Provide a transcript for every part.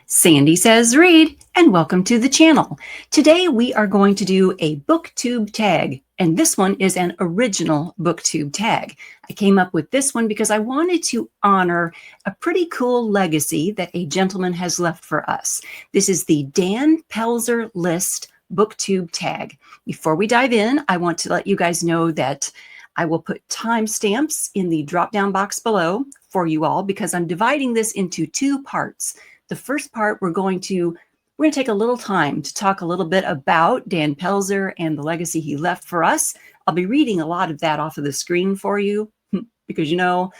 Sandy Says Read, and welcome to the channel. Today we are going to do a Booktube tag, and this one is an original Booktube tag. I came up with this one because I wanted to honor a pretty cool legacy that a gentleman has left for us. This is the Dan Pelzer List Booktube tag. Before we dive in, I want to let you guys know that I will put timestamps in the drop-down box below for you all because I'm dividing this into two parts. The first part, we're going to take a little time to talk a little bit about Dan Pelzer and the legacy he left for us. I'll be reading a lot of that off of the screen for you because, you know,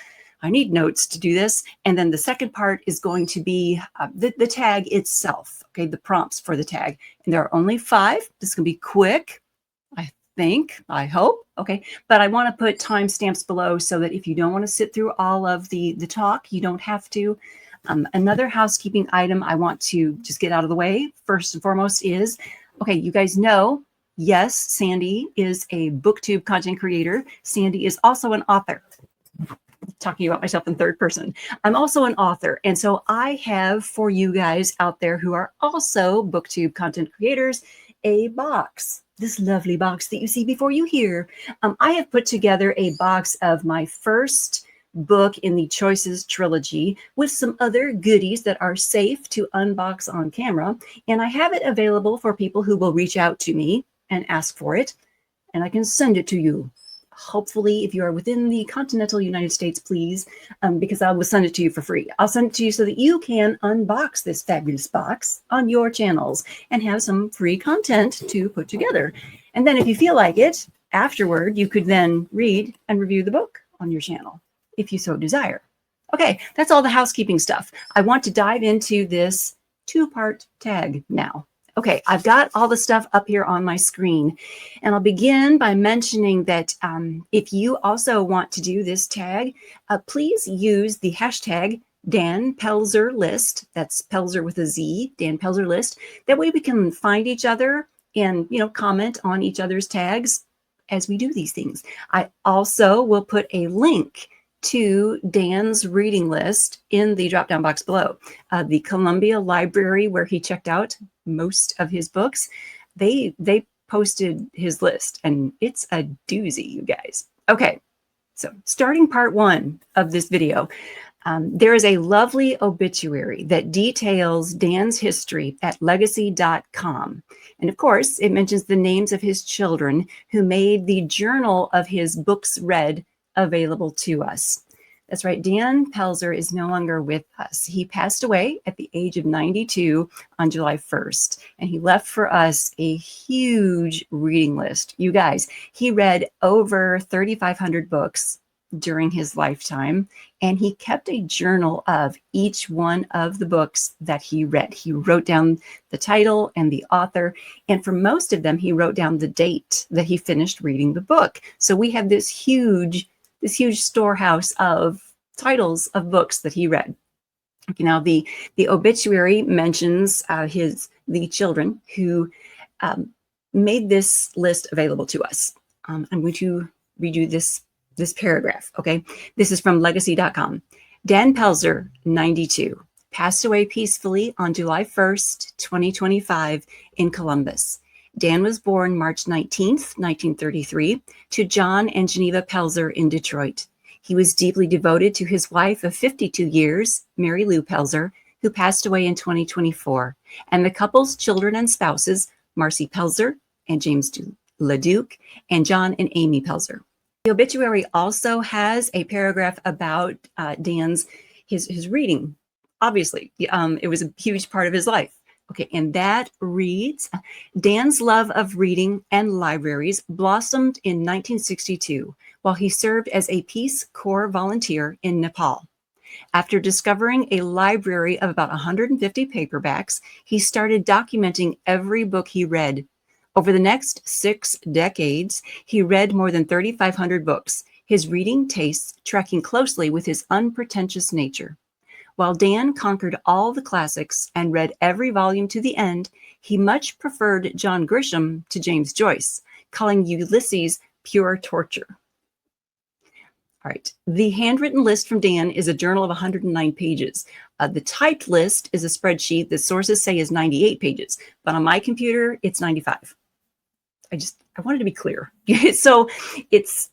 I need notes to do this. And then the second part is going to be the tag itself, okay, the prompts for the tag. And there are only 5. This can be quick, I hope, okay. But I want to put timestamps below so that if you don't want to sit through all of the talk, you don't have to. Another housekeeping item I want to just get out of the way, first and foremost, is, okay, you guys know, yes, Sandy is a Booktube content creator. Sandy is also an author. Talking about myself in third person. I'm also an author. And so I have for you guys out there who are also Booktube content creators, a box, this lovely box that you see before you here. I have put together a box of my first book in the Choices trilogy with some other goodies that are safe to unbox on camera. And I have it available for people who will reach out to me and ask for it. And I can send it to you. Hopefully, if you are within the continental United States, please, because I will send it to you for free. I'll send it to you so that you can unbox this fabulous box on your channels and have some free content to put together. And then if you feel like it, afterward, you could then read and review the book on your channel, if you so desire. Okay, that's all the housekeeping stuff. I want to dive into this 2-part tag now. Okay, I've got all the stuff up here on my screen, and I'll begin by mentioning that if you also want to do this tag, please use the hashtag Dan Pelzer List. That's Pelzer with a Z, Dan Pelzer List. That way we can find each other and, you know, comment on each other's tags as we do these things. I also will put a link to Dan's reading list in the drop-down box below. The Columbia Library, where he checked out most of his books, they posted his list, and it's a doozy, you guys. Okay, so starting part 1 of this video, there is a lovely obituary that details Dan's history at legacy.com. And of course, it mentions the names of his children who made the journal of his books read available to us. That's right, Dan Pelzer is no longer with us. He passed away at the age of 92 on July 1st, and he left for us a huge reading list. You guys, he read over 3,500 books during his lifetime, and he kept a journal of each one of the books that he read. He wrote down the title and the author, and for most of them, he wrote down the date that he finished reading the book. So we have this huge storehouse of titles of books that he read. Okay, now the obituary mentions the children who made this list available to us. I'm going to read you this paragraph. Okay, this is from legacy.com. Dan Pelzer, 92, passed away peacefully on July 1st, 2025 in Columbus. Dan was born March 19th, 1933, to John and Geneva Pelzer in Detroit. He was deeply devoted to his wife of 52 years, Mary Lou Pelzer, who passed away in 2024, and the couple's children and spouses, Marcy Pelzer and James LeDuc, and John and Amy Pelzer. The obituary also has a paragraph about Dan's his reading. Obviously, it was a huge part of his life. Okay, and that reads, Dan's love of reading and libraries blossomed in 1962 while he served as a Peace Corps volunteer in Nepal. After discovering a library of about 150 paperbacks, he started documenting every book he read. Over the next 6 decades, he read more than 3,500 books, his reading tastes tracking closely with his unpretentious nature. While Dan conquered all the classics and read every volume to the end, he much preferred John Grisham to James Joyce, calling Ulysses pure torture. All right, the handwritten list from Dan is a journal of 109 pages. The typed list is a spreadsheet that sources say is 98 pages, but on my computer, it's 95. I wanted to be clear. So it's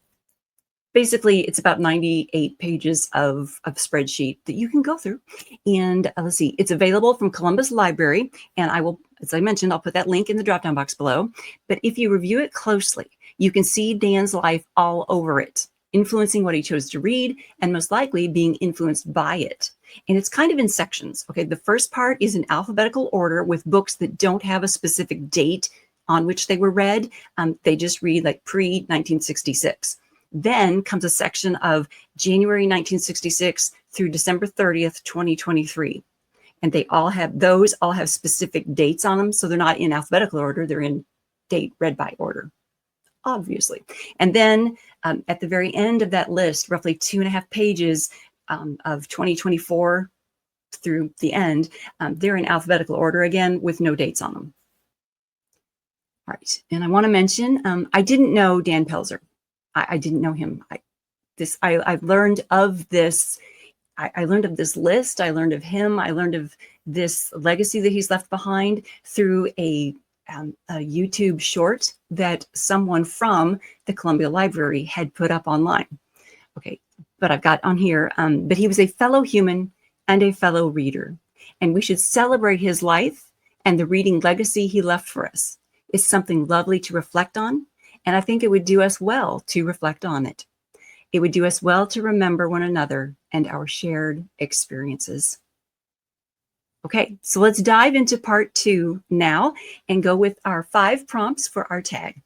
basically, it's about 98 pages of spreadsheet that you can go through. And let's see, it's available from Columbus Library. And I will, as I mentioned, I'll put that link in the drop-down box below. But if you review it closely, you can see Dan's life all over it, influencing what he chose to read and most likely being influenced by it. And it's kind of in sections. Okay, the first part is in alphabetical order with books that don't have a specific date on which they were read. They just read like pre-1966. Then comes a section of January 1966 through December 30th, 2023. And those all have specific dates on them. So they're not in alphabetical order, they're in date read by order, obviously. And then at the very end of that list, roughly 2.5 pages of 2024 through the end, they're in alphabetical order again with no dates on them. All right, and I want to mention, I didn't know Dan Pelzer. I didn't know him. I learned of this. I learned of this list. I learned of him. I learned of this legacy that he's left behind through a YouTube short that someone from the Columbia Library had put up online. Okay, but I've got on here, but he was a fellow human and a fellow reader, and we should celebrate his life and the reading legacy he left for us. It's something lovely to reflect on, and I think it would do us well to reflect on it. It would do us well to remember one another and our shared experiences. Okay, so let's dive into part 2 now and go with our 5 prompts for our tag.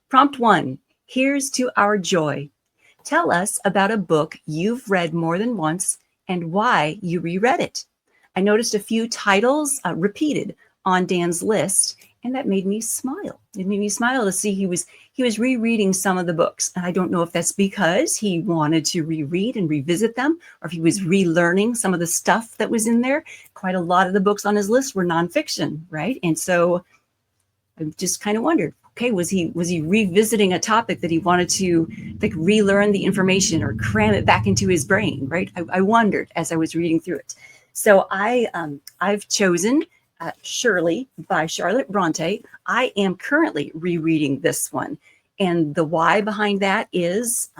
Prompt 1, here's to our joy. Tell us about a book you've read more than once and why you reread it. I noticed a few titles repeated on Dan's list, and that made me smile. It made me smile to see he was rereading some of the books. And I don't know if that's because he wanted to reread and revisit them, or if he was relearning some of the stuff that was in there. Quite a lot of the books on his list were nonfiction, right? And so I just kind of wondered, okay, was he revisiting a topic that he wanted to like relearn the information or cram it back into his brain, right? I wondered as I was reading through it. So I've chosen Shirley by Charlotte Bronte. I am currently rereading this one. And the why behind that is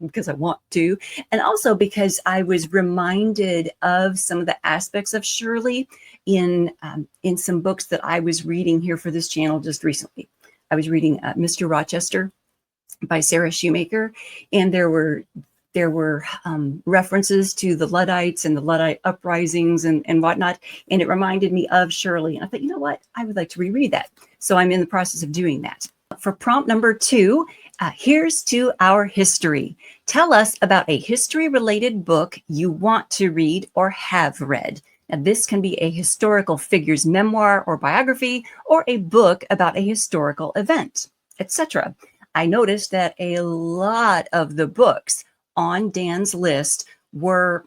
because I want to, and also because I was reminded of some of the aspects of Shirley in some books that I was reading here for this channel just recently. I was reading Mr. Rochester by Sarah Shoemaker, and there were references to the Luddites and the Luddite uprisings and whatnot. And it reminded me of Shirley. And I thought, you know what? I would like to reread that. So I'm in the process of doing that. For prompt number 2, here's to our history. Tell us about a history-related book you want to read or have read. Now, this can be a historical figure's memoir or biography, or a book about a historical event, etc. I noticed that a lot of the books on Dan's list were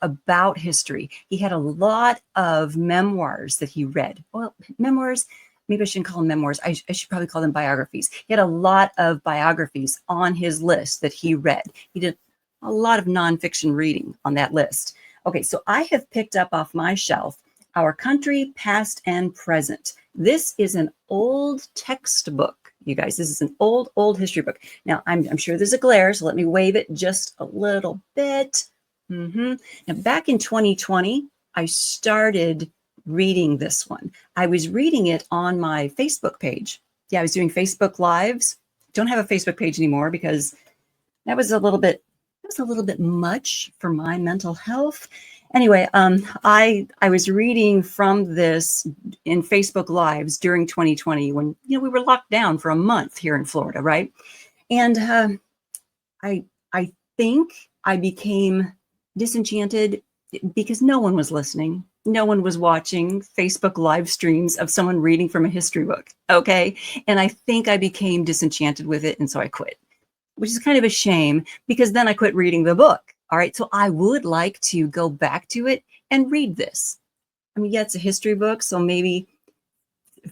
about history. He had a lot of memoirs that he read. Well, memoirs, maybe I shouldn't call them memoirs. I should probably call them biographies. He had a lot of biographies on his list that he read. He did a lot of nonfiction reading on that list. Okay, so I have picked up off my shelf Our Country, Past and Present. This is an old textbook. You guys, this is an old history book. Now, I'm sure there's a glare, so let me wave it just a little bit. Now, back in 2020, I started reading this one. I was reading it on my Facebook page. Yeah, I was doing Facebook Lives. Don't have a Facebook page anymore because that was a little bit much for my mental health. Anyway, I was reading from this in Facebook Lives during 2020 when we were locked down for a month here in Florida, right? And I think I became disenchanted because no one was listening. No one was watching Facebook live streams of someone reading from a history book, okay? And I think I became disenchanted with it, and so I quit, which is kind of a shame because then I quit reading the book. All right, so I would like to go back to it and read this. I mean, yeah, it's a history book, so maybe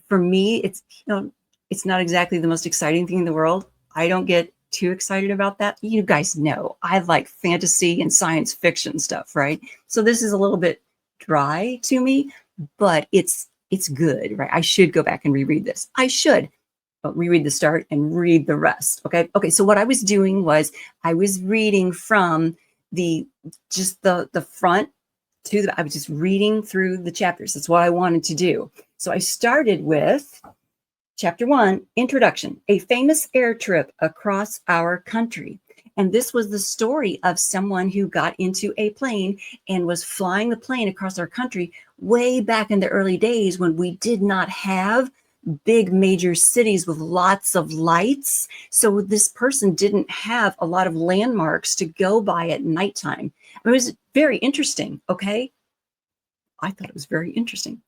for me, it's not exactly the most exciting thing in the world. I don't get too excited about that. You guys know I like fantasy and science fiction stuff, right? So this is a little bit dry to me, but it's good, right? I should go back and reread this. I should, but reread the start and read the rest. Okay. So what I was doing was I was reading from the front to I was just reading through the chapters. That's what I wanted to do. So I started with Chapter 1, Introduction, a famous air trip across our country. And this was the story of someone who got into a plane and was flying the plane across our country way back in the early days when we did not have big major cities with lots of lights. So this person didn't have a lot of landmarks to go by at nighttime. It was very interesting, okay? I thought it was very interesting.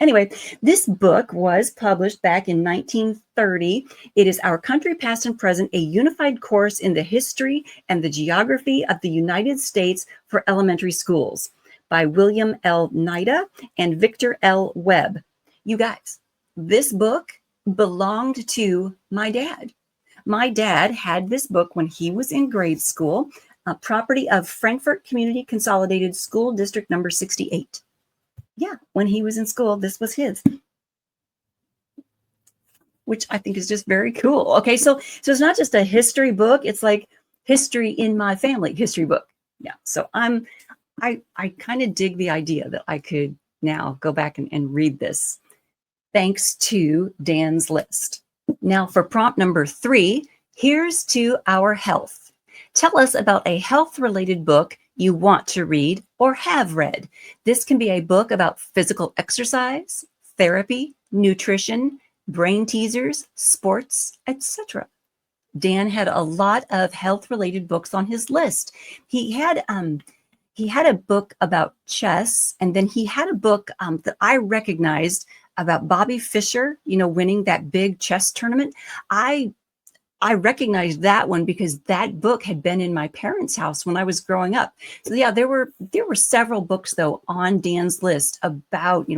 Anyway, this book was published back in 1930. It is Our Country, Past and Present, a unified course in the history and the geography of the United States for elementary schools by William L. Nida and Victor L. Webb. You guys, this book belonged to my dad. My dad had this book when he was in grade school, property of Frankfort Community Consolidated School District number 68. Yeah, when he was in school, this was his, which I think is just very cool. Okay, so it's not just a history book; it's like history in my family history book. Yeah, so I kind of dig the idea that I could now go back and read this, thanks to Dan's list. Now for prompt number 3, here's to our health. Tell us about a health-related book you want to read or have read. This can be a book about physical exercise, therapy, nutrition, brain teasers, sports, etc. Dan had a lot of health-related books on his list. He had a book about chess, and then he had a book that I recognized about Bobby Fischer, winning that big chess tournament. I recognized that one because that book had been in my parents' house when I was growing up. So yeah, there were several books though on Dan's list about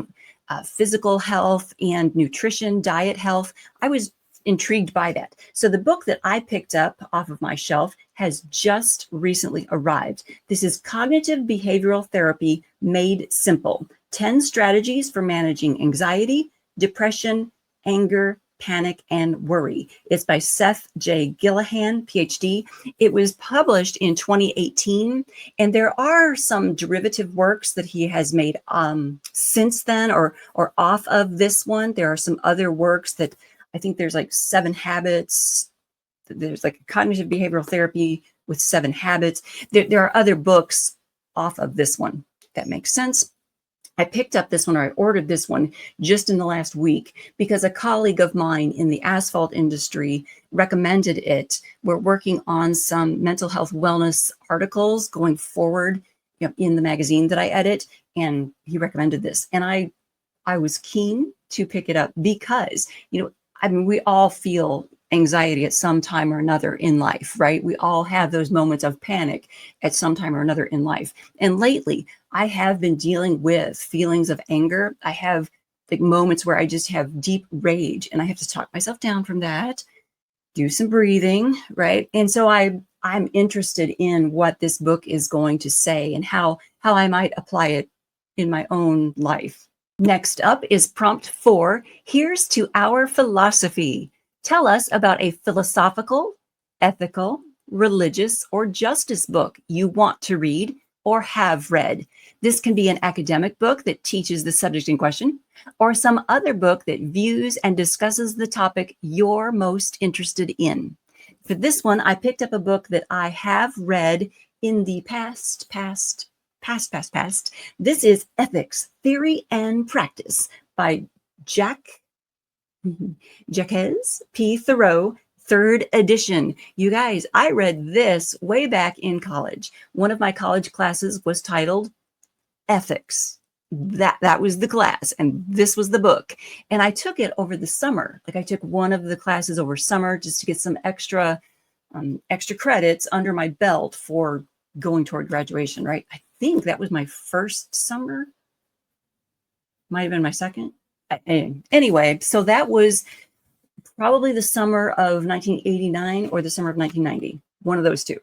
physical health and nutrition, diet health. I was intrigued by that. So the book that I picked up off of my shelf has just recently arrived. This is Cognitive Behavioral Therapy Made Simple: 10 Strategies for Managing Anxiety, Depression, Anger, Panic, and Worry. It's by Seth J. Gillihan, PhD. It was published in 2018, and there are some derivative works that he has made since then or off of this one. There are some other works that I think there's like 7 Habits. There's like Cognitive Behavioral Therapy with 7 Habits. There are other books off of this one. That makes sense. I picked up this one, or I ordered this one just in the last week because a colleague of mine in the asphalt industry recommended it. We're working on some mental health wellness articles going forward in the magazine that I edit, and he recommended this. And I was keen to pick it up because, we all feel anxiety at some time or another in life, right? We all have those moments of panic at some time or another in life. And lately, I have been dealing with feelings of anger. I have like moments where I just have deep rage and I have to talk myself down from that, do some breathing, right? And so I'm interested in what this book is going to say and how I might apply it in my own life. Next up is prompt 4. Here's to our philosophy. Tell us about a philosophical, ethical, religious, or justice book you want to read or have read. This can be an academic book that teaches the subject in question, or some other book that views and discusses the topic you're most interested in. For this one, I picked up a book that I have read in the past. This is Ethics, Theory and Practice by Jacques P. Thoreau, 3rd edition. You guys, I read this way back in college. One of my college classes was titled Ethics. That was the class, and this was the book. And I took it over the summer. Like I took one of the classes over summer just to get some extra credits under my belt for going toward graduation, right? I think that was my first summer. Might have been my second. Anyway, so that was probably the summer of 1989 or the summer of 1990, one of those two.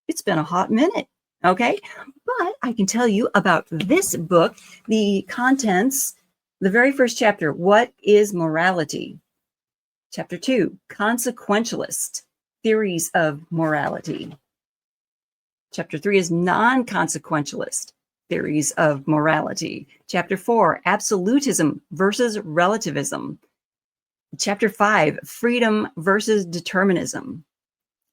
It's been a hot minute, okay? But I can tell you about this book, the contents, the very first chapter, What is Morality? Chapter 2, Consequentialist, Theories of Morality. Chapter 3 is Non-Consequentialist, Theories of Morality. Chapter 4, Absolutism versus Relativism. Chapter 5, Freedom versus Determinism.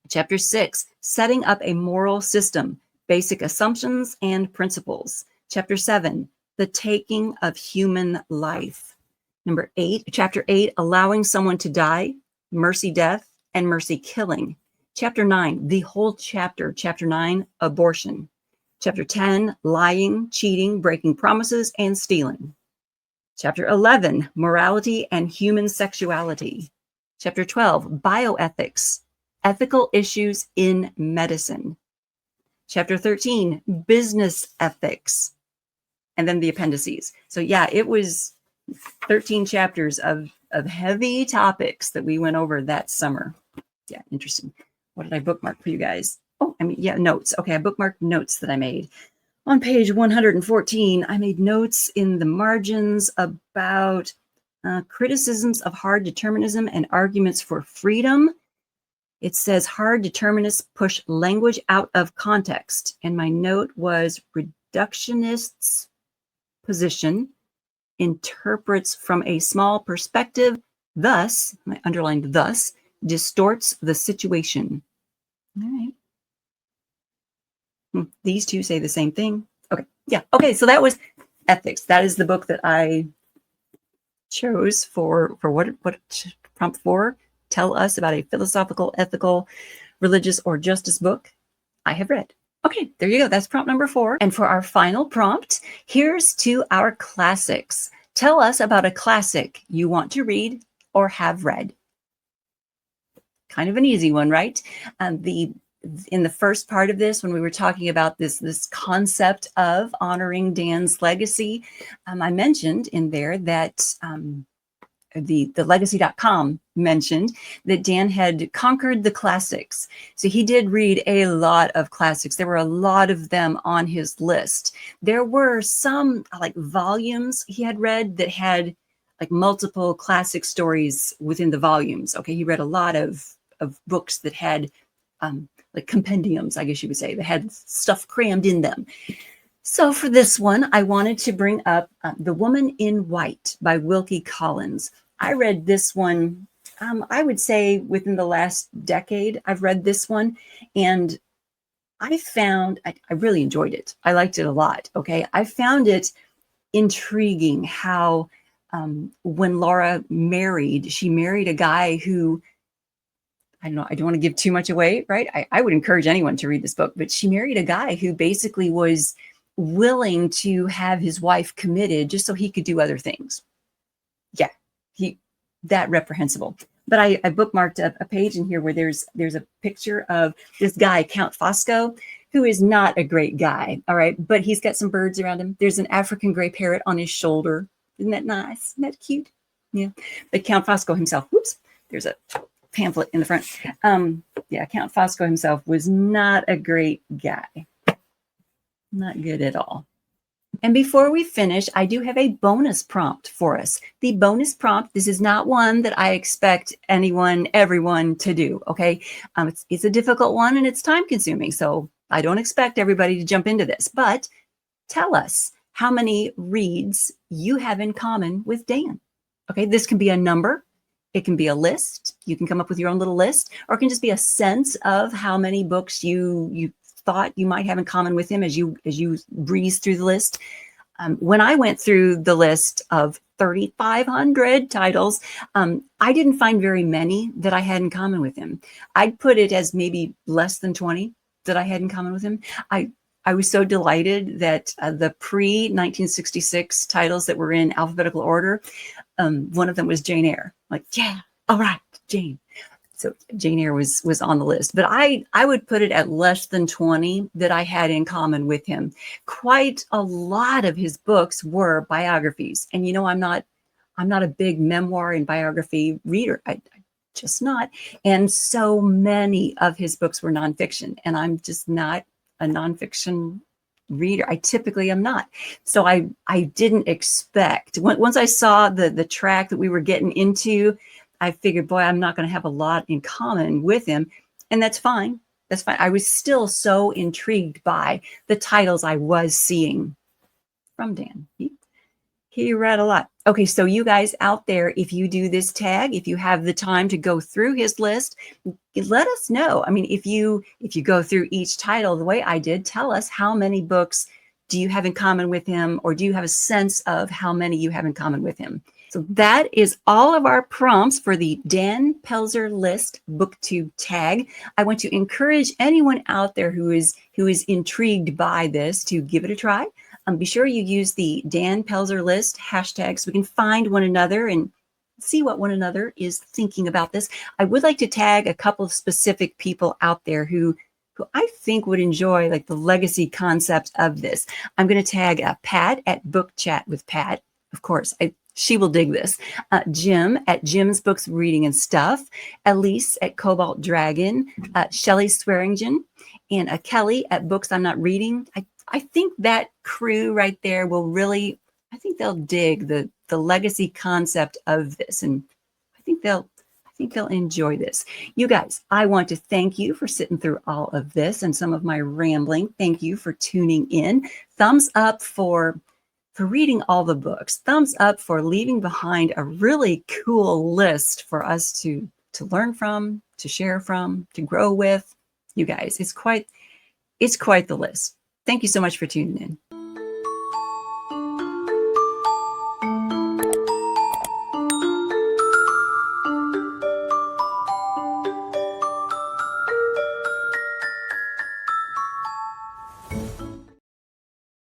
Chapter 6, Setting Up a Moral System, Basic Assumptions and Principles. Chapter 7, The Taking of Human Life. Chapter 8, Allowing Someone to Die, Mercy Death, and Mercy Killing. Chapter 9, the whole chapter. Chapter 9, Abortion. Chapter 10, Lying, Cheating, Breaking Promises, and Stealing. Chapter 11, Morality and Human Sexuality. Chapter 12, Bioethics, Ethical Issues in Medicine. Chapter 13, Business Ethics. And then the appendices. So yeah, it was 13 chapters of heavy topics that we went over that summer. Yeah, interesting. What did I bookmark for you guys? Oh, notes. Okay, I bookmarked notes that I made. On page 114, I made notes in the margins about criticisms of hard determinism and arguments for freedom. It says hard determinists push language out of context. And my note was reductionists' position interprets from a small perspective, thus, I underlined thus, distorts the situation. All right. These two say the same thing. Okay. Yeah. Okay. So that was ethics. That is the book that I chose for what prompt 4. Tell us about a philosophical, ethical, religious, or justice book I have read. Okay, there you go. That's prompt number 4. And for our final prompt, here's to our classics. Tell us about a classic you want to read or have read. Kind of an easy one, right? In the first part of this, when we were talking about this concept of honoring Dan's legacy, I mentioned in there that the legacy.com mentioned that Dan had conquered the classics. So he did read a lot of classics. There were a lot of them on his list. There were some like volumes he had read that had like multiple classic stories within the volumes. Okay, he read a lot of books that had like compendiums, I guess you would say, that had stuff crammed in them. So for this one, I wanted to bring up The Woman in White by Wilkie Collins. I read this one, I would say within the last decade, I've read this one, and I found, I really enjoyed it. I liked it a lot, okay? I found it intriguing how when Laura married, she married a guy who, I don't know, I don't want to give too much away, right? I would encourage anyone to read this book, but she married a guy who basically was willing to have his wife committed just so he could do other things. Yeah, that reprehensible. But I bookmarked a page in here where there's a picture of this guy, Count Fosco, who is not a great guy, all right? But he's got some birds around him. There's an African gray parrot on his shoulder. Isn't that nice? Isn't that cute? Yeah. But Count Fosco himself, whoops, there's a pamphlet in the front. Yeah, Count Fosco himself was not a great guy. Not good at all. And before we finish, I do have a bonus prompt for us. The bonus prompt, this is not one that I expect everyone to do, okay? It's a difficult one and it's time consuming, so I don't expect everybody to jump into this, but tell us how many reads you have in common with Dan. Okay, this can be a number, it can be a list, you can come up with your own little list, or it can just be a sense of how many books you thought you might have in common with him as you breeze through the list. When I went through the list of 3,500 titles, I didn't find very many that I had in common with him. I'd put it as maybe less than 20 that I had in common with him. I was so delighted that the pre-1966 titles that were in alphabetical order, one of them was Jane Eyre. Like, yeah, all right, Jane. So Jane Eyre was on the list, but I would put it at less than 20 that I had in common with him. Quite a lot of his books were biographies. And, you know, I'm not not a big memoir and biography reader. I just not. And so many of his books were nonfiction, and I'm just not a nonfiction reader. I typically am not. So I didn't expect, once I saw the track that we were getting into, I figured, boy, I'm not going to have a lot in common with him. And that's fine. That's fine. I was still so intrigued by the titles I was seeing from Dan. He read a lot. Okay, so you guys out there, if you do this tag, if you have the time to go through his list, let us know. I mean, if you go through each title the way I did, tell us how many books do you have in common with him, or do you have a sense of how many you have in common with him? So that is all of our prompts for the Dan Pelzer List Booktube tag. I want to encourage anyone out there who is intrigued by this to give it a try. Be sure you use the Dan Pelzer List hashtag so we can find one another and see what one another is thinking about this. I would like to tag a couple of specific people out there who I think would enjoy like the legacy concept of this. I'm going to tag Pat at Book Chat with Pat. Of course, she will dig this. Jim at Jim's Books, Reading and Stuff. Elise at Cobalt Dragon. Shelley Swearingen. And Kelly at Books I'm Not Reading. I think that crew right there will really, I think they'll dig the legacy concept of this. And I think they'll enjoy this. You guys, I want to thank you for sitting through all of this and some of my rambling. Thank you for tuning in. Thumbs up for reading all the books. Thumbs up for leaving behind a really cool list for us to learn from, to share from, to grow with. You guys, it's quite the list. Thank you so much for tuning in.